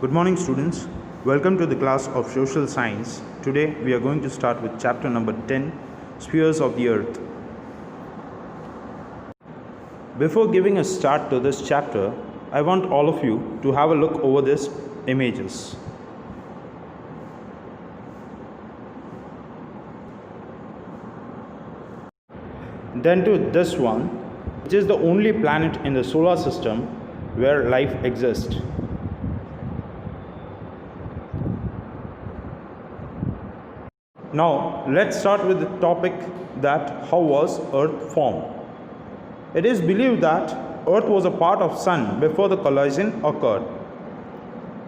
Good morning, students. Welcome to the class of Social Science. Today we are going to start with chapter number 10, Spheres of the Earth. Before giving a start to this chapter, I want all of you to have a look over these images. Then to this one, which is the only planet in the solar system where life exists. Now, let's start with the topic that how was Earth formed. It is believed that Earth was a part of Sun before the collision occurred.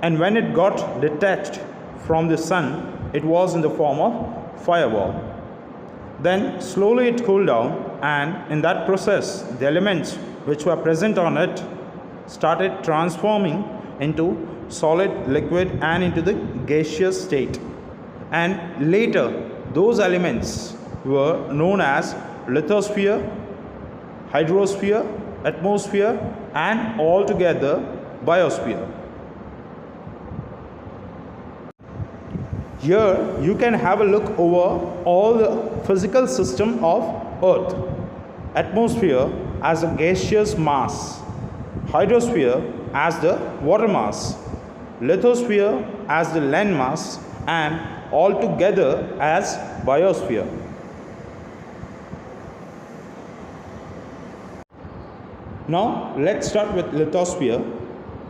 And when it got detached from the Sun, it was in the form of fireball. Then slowly it cooled down, and in that process, the elements which were present on it started transforming into solid, liquid, and into the gaseous state. And later, those elements were known as lithosphere, hydrosphere, atmosphere, and altogether biosphere. Here you can have a look over all the physical system of Earth. Atmosphere as a gaseous mass, hydrosphere as the water mass, lithosphere as the land mass, and all together as biosphere. Now let's start with lithosphere.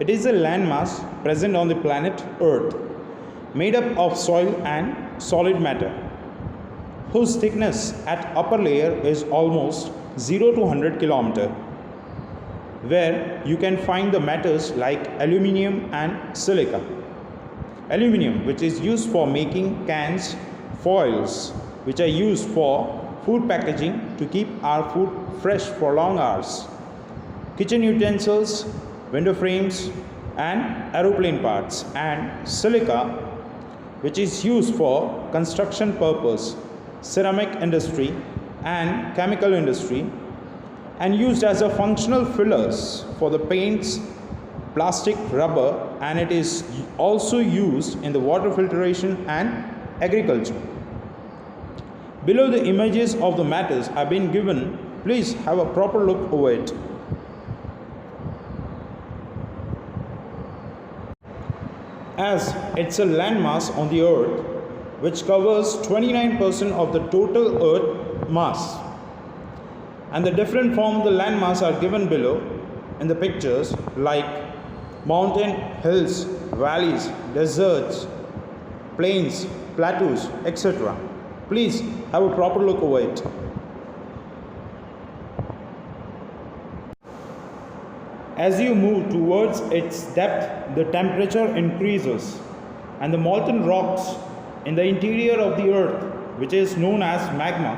It is a landmass present on the planet Earth, made up of soil and solid matter, whose thickness at upper layer is almost 0 to 100 km, where you can find the matters like aluminium and silica. Aluminium, which is used for making cans, foils, which are used for food packaging to keep our food fresh for long hours, kitchen utensils, window frames, and aeroplane parts, and silica, which is used for construction purpose, ceramic industry, and chemical industry, and used as a functional fillers for the paints, plastic, rubber, and it is also used in the water filtration and agriculture. Below the images of the matters have been given. Please have a proper look over it. As it's a landmass on the Earth which covers 29% of the total Earth mass, and the different forms of the landmass are given below in the pictures like mountain, hills, valleys, deserts, plains, plateaus, etc. Please have a proper look over it. As you move towards its depth, the temperature increases, and the molten rocks in the interior of the Earth, which is known as magma,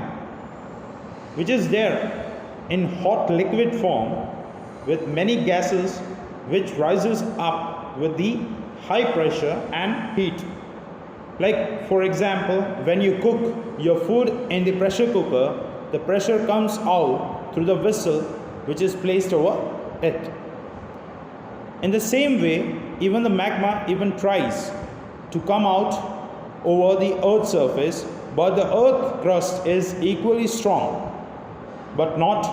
which is there in hot liquid form with many gases, which rises up with the high pressure and heat. Like for example, when you cook your food in the pressure cooker, the pressure comes out through the vessel which is placed over it. In the same way, even the magma even tries to come out over the Earth's surface, but the Earth crust is equally strong, but not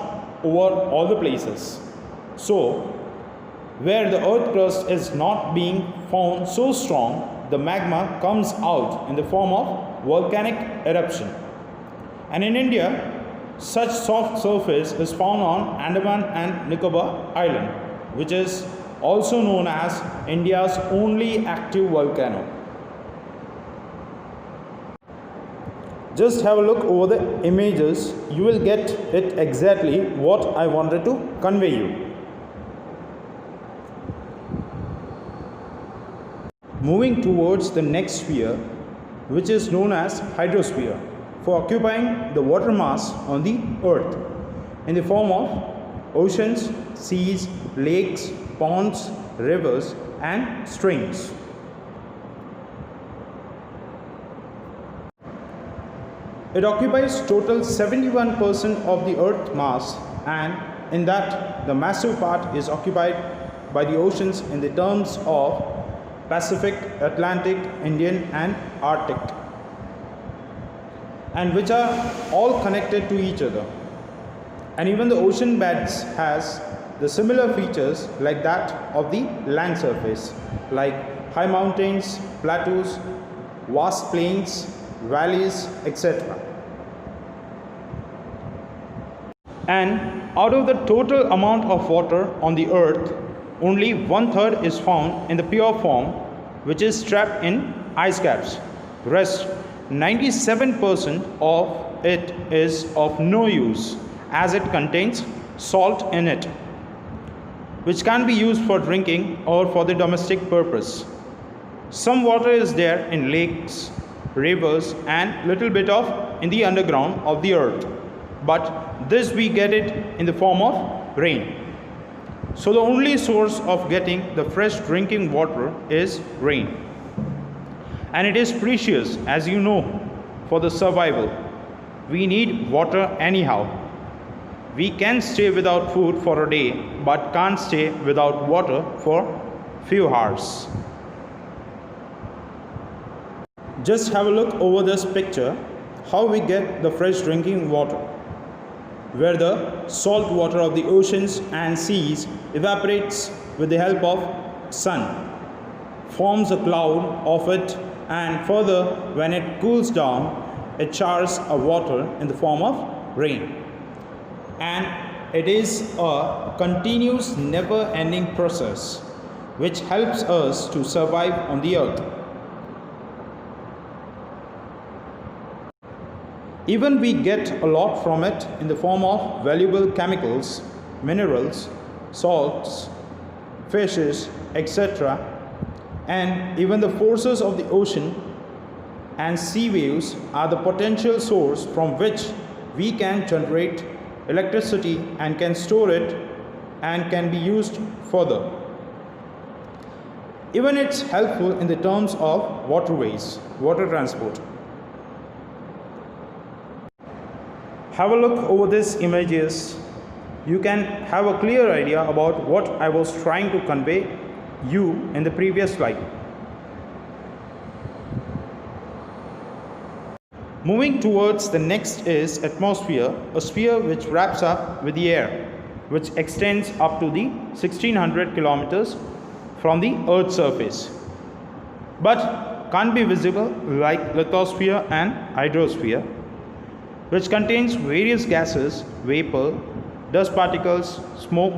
over all the places. So, where the Earth crust is not being found so strong, the magma comes out in the form of volcanic eruption. And in India, such soft surface is found on Andaman and Nicobar Island, which is also known as India's only active volcano. Just have a look over the images. You will get it exactly what I wanted to convey you. Moving towards the next sphere, which is known as hydrosphere, for occupying the water mass on the Earth in the form of oceans, seas, lakes, ponds, rivers, and streams. It occupies total 71% of the Earth mass, and in that the massive part is occupied by the oceans in the terms of Pacific, Atlantic, Indian and Arctic, and which are all connected to each other. And even the ocean beds has the similar features like that of the land surface, like high mountains, plateaus, vast plains, valleys, etc. And out of the total amount of water on the earth, only 1/3 is found in the pure form, which is trapped in ice caps. Rest 97% of it is of no use, as it contains salt in it, which can be used for drinking or for the domestic purpose. Some water is there in lakes, rivers and little bit of in the underground of the earth, but this we get it in the form of rain. So the only source of getting the fresh drinking water is rain, and it is precious, as you know, for the survival. We need water anyhow. We can stay without food for a day, but can't stay without water for few hours. Just have a look over this picture, how we get the fresh drinking water, where the salt water of the oceans and seas evaporates with the help of sun, forms a cloud of it, and further when it cools down, it showers a water in the form of rain. And it is a continuous never ending process which helps us to survive on the earth. Even we get a lot from it in the form of valuable chemicals, minerals, salts, fishes, etc. And even the forces of the ocean and sea waves are the potential source from which we can generate electricity and can store it and can be used further. Even it's helpful in the terms of waterways, water transport. Have a look over these images. You can have a clear idea about what I was trying to convey you in the previous slide. Moving towards the next is atmosphere, a sphere which wraps up with the air, which extends up to the 1600 kilometers from the Earth's surface, but can't be visible like lithosphere and hydrosphere, which contains various gases, vapor, dust particles, smoke,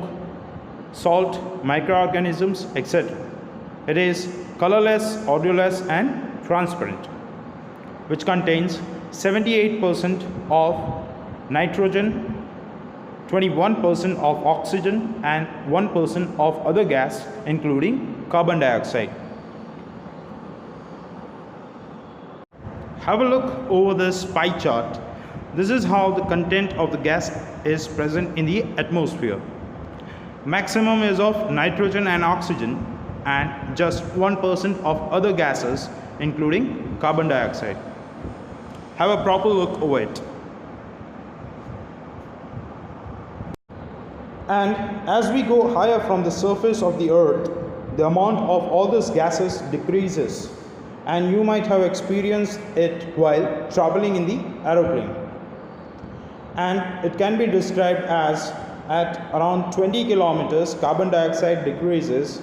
salt, microorganisms, etc. It is colorless, odorless and transparent, which contains 78% of nitrogen, 21% of oxygen and 1% of other gas including carbon dioxide. Have a look over this pie chart. This is how the content of the gas is present in the atmosphere. Maximum is of nitrogen and oxygen and just 1% of other gases including carbon dioxide. Have a proper look over it. And as we go higher from the surface of the earth, the amount of all these gases decreases, and you might have experienced it while traveling in the aeroplane. And it can be described as at around 20 kilometers carbon dioxide decreases,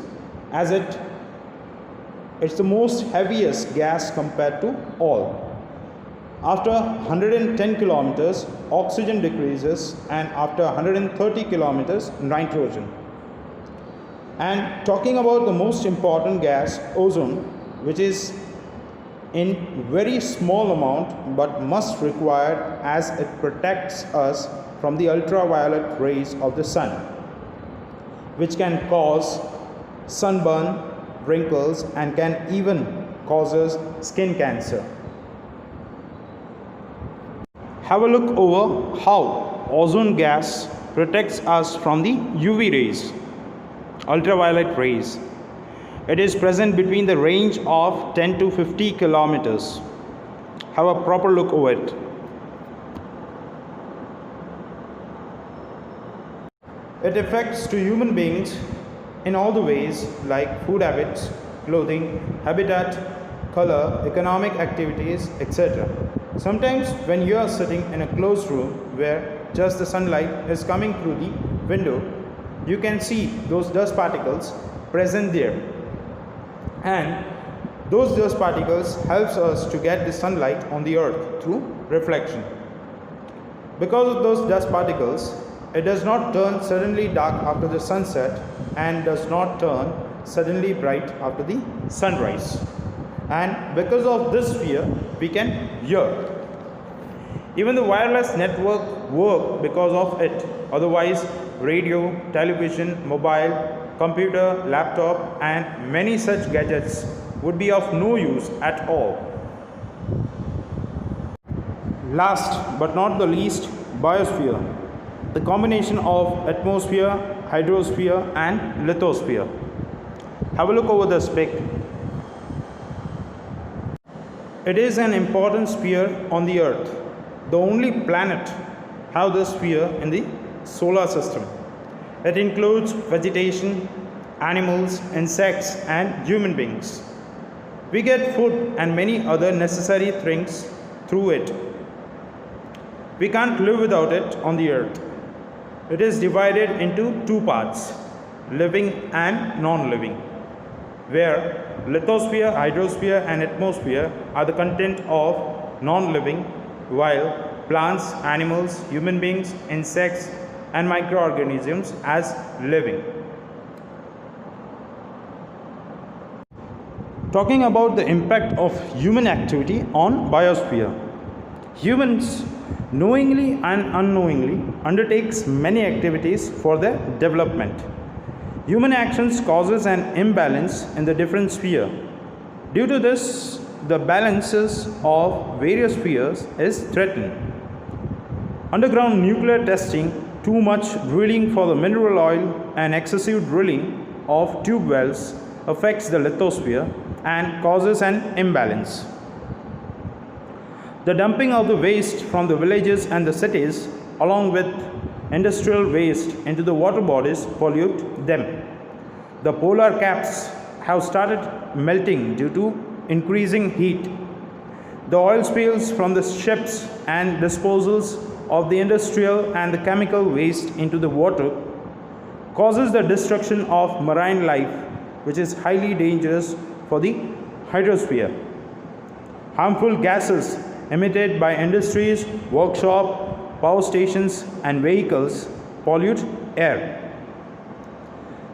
as it's the most heaviest gas compared to all. After 110 kilometers oxygen decreases, and after 130 kilometers nitrogen. And talking about the most important gas, ozone, which is in very small amount but must required, as it protects us from the ultraviolet rays of the sun, which can cause sunburn, wrinkles and can even causes skin cancer. Have a look over how ozone gas protects us from the UV rays, ultraviolet rays. It is present between the range of 10 to 50 kilometers. Have a proper look over it. It affects to human beings in all the ways, like food habits, clothing, habitat, color, economic activities, etc. Sometimes when you are sitting in a closed room where just the sunlight is coming through the window, you can see those dust particles present there, and those dust particles helps us to get the sunlight on the earth through reflection. Because of those dust particles, it does not turn suddenly dark after the sunset and does not turn suddenly bright after the sunrise. And because of this sphere, we can hear. Even the wireless network work because of it. Otherwise, radio, television, mobile, computer, laptop, and many such gadgets would be of no use at all. Last but not the least, biosphere, the combination of atmosphere, hydrosphere, and lithosphere. Have a look over the spec. It is an important sphere on the earth, the only planet have this sphere in the solar system. It includes vegetation, animals, insects, and human beings. We get food and many other necessary things through it. We can't live without it on the earth. It is divided into two parts, living and non-living, where lithosphere, hydrosphere, and atmosphere are the content of non-living, while plants, animals, human beings, insects, and microorganisms as living. Talking about the impact of human activity on biosphere. Humans knowingly and unknowingly undertakes many activities for their development. Human actions causes an imbalance in the different sphere. Due to this, the balances of various spheres is threatened. Underground nuclear testing, too much drilling for the mineral oil, and excessive drilling of tube wells affects the lithosphere and causes an imbalance. The dumping of the waste from the villages and the cities, along with industrial waste into the water bodies, pollute them. The polar caps have started melting due to increasing heat. The oil spills from the ships and disposals of the industrial and the chemical waste into the water causes the destruction of marine life, which is highly dangerous for the hydrosphere. Harmful gases emitted by industries, workshops, power stations, and vehicles pollute air.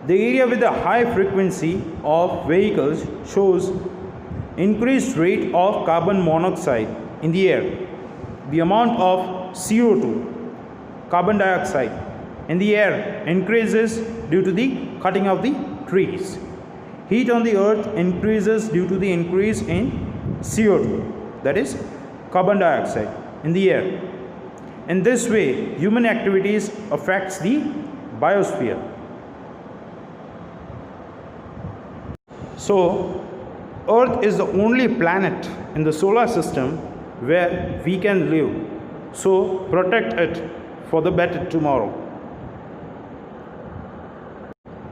The area with a high frequency of vehicles shows increased rate of carbon monoxide in the air. The amount of CO2, carbon dioxide, in the air increases due to the cutting of the trees. Heat on the earth increases due to the increase in CO2, that is carbon dioxide in the air. In this way, human activities affects the biosphere. So, Earth is the only planet in the solar system where we can live. So, protect it for the better tomorrow.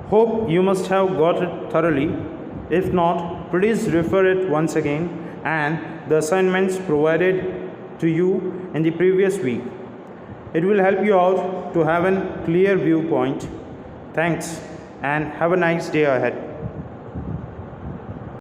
Hope you must have got it thoroughly. If not, please refer it once again and the assignments provided to you in the previous week. It will help you out to have a clear viewpoint. Thanks and have a nice day ahead.